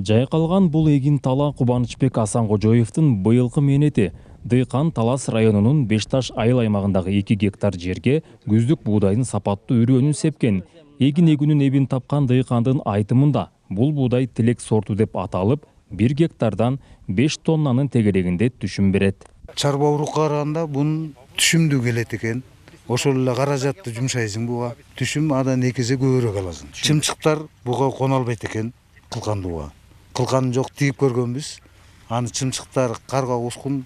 Жайкалган бул эгин тала Кубанычбек Асанкожоевдун быйылкы мээнети. Дыйкан Талас районунун Бешташ айыл аймагындагы 2 гектар жерге күздүк буудайдын сапаттуу үрөөнүн сепкен. Эгин эгүүнүн эбин тапкан дыйкандын айтымында бул буудай тилек сорту деп аталып, 1 гектардан 5 тоннанын тегерегинде түшүм берет. Чарба урукка караганда бунун түшүмдүү келет экен. Ошол эле каражатты жумшайсың буга. Түшүм адан 2 эсе көбүрөөк аласың. Чымчыктар буга кона албайт экен кылкандууга. Кылкан жок тийип көргөнбүз. Аны чымчыктар карга ускун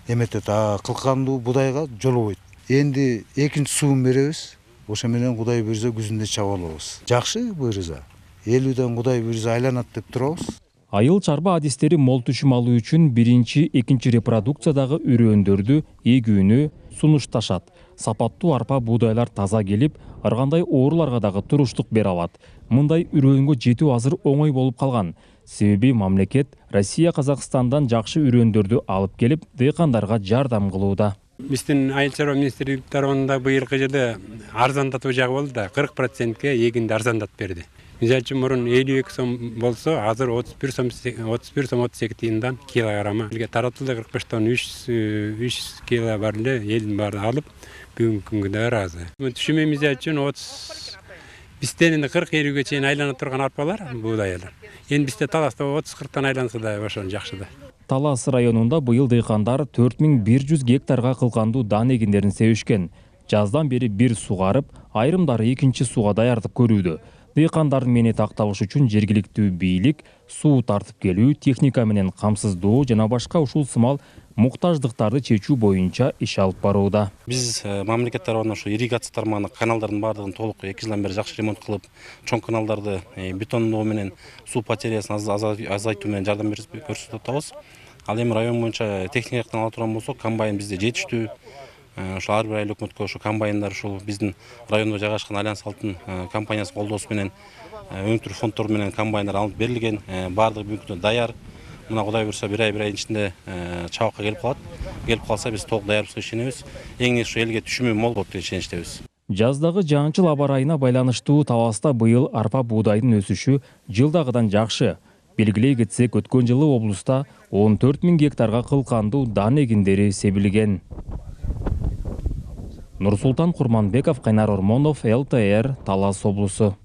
эметет. Кылкандуу будайга жолобойт. Энди экинчи суун беребиз. Ошо менен Кудай буйрса күзүндө чаба алабыз. Жакшы буйрса. Элүүдөн Кудай буйрса айланат деп турабыз. Айыл чарба адистери мол түшүм алуу үчүн биринчи, экинчи репродукциядагы үрөөндөрдү эгүүнү сунушташат. Сапаттуу арпа буудайлар таза келип, ар кандай ооруларга дагы туруштук бере алат. Мындай үрөөнгө жетүү азыр оңой болуп калган. Себеби мамлекет Россия Казакстандан жакшы үрөөндөрдү алып келип, дыйкандарга жардам кылууда. Биздин айыл чарба министрлиги тарабында быйылкы жылы арзандатуу жагы болду да, 40%ке эгинди арзандатып берди. Мисалы үчүн мурун 52 сом болсо, азыр 31 сом 32 тыйындан килограмма. Элге таратылды 45 тонн 3 кило бар эле, элдин баары алып, бүгүнкү күнгө да ыраазы. Түшүмү мисалы үчүн 30 бизден 40-50 чейин айлана турган арпалар, буудайлар. Эми бизде Таласта 30-40тан айланса да ошол жакшы да. Талас районунда быйыл дыйкандар 4100 гектарга кылкандуу дан эгиндерин себишкен. Жаздан бери бир сугарып, айрымдары экинчи суга даярдык көрүүдө. Дыйкандардын мээнети акталыш үчүн жергиликтүү бийлик суу тартып келүү, техника менен камсыздоо жана башка ушул сымал муктаждыктарды чечүү боюнча иш алып барууда. Биз мамлекет тарабынан ушу ирригация тармагына каналдардын баардыгын толук 2 жылдан бери жакшы ремонт кылып, чоң каналдарды бетондоо менен суу потерясын азайтуу менен жардам көрсөтүп атабыз. Ал эми район боюнча техника жактан ала турган болсок, комбайн бизде жетиштүү. Ошол ар бир айыл өкмөткө ошо комбайндар ушул биздин райондо жайгашкан Альянс Алтын компаниясынын колдоосу менен өнүктүрүү фонддору менен комбайндар алып берилген, баардыгы бүгүнкү күндө даяр. Мына Кудай буйрса бир айдын ичинде чабакка келип калат. Келип калса биз толук даярбызга ишенебиз. Эң негизи ушу элге түшүмү мол болот деп ишеничтебиз. Жаздагы жаанчыл аба ырайына байланыштуу Таласта быйыл арпа буудайдын өсүшү жылдагыдан жакшы. Белгилей кетсек, өткөн жылы облуста 14 000 гектарга кылкандуу дан эгиндери себилген. Нурсултан Курманбеков, Кайнар Ормонов, ЛТР, Талас облусу.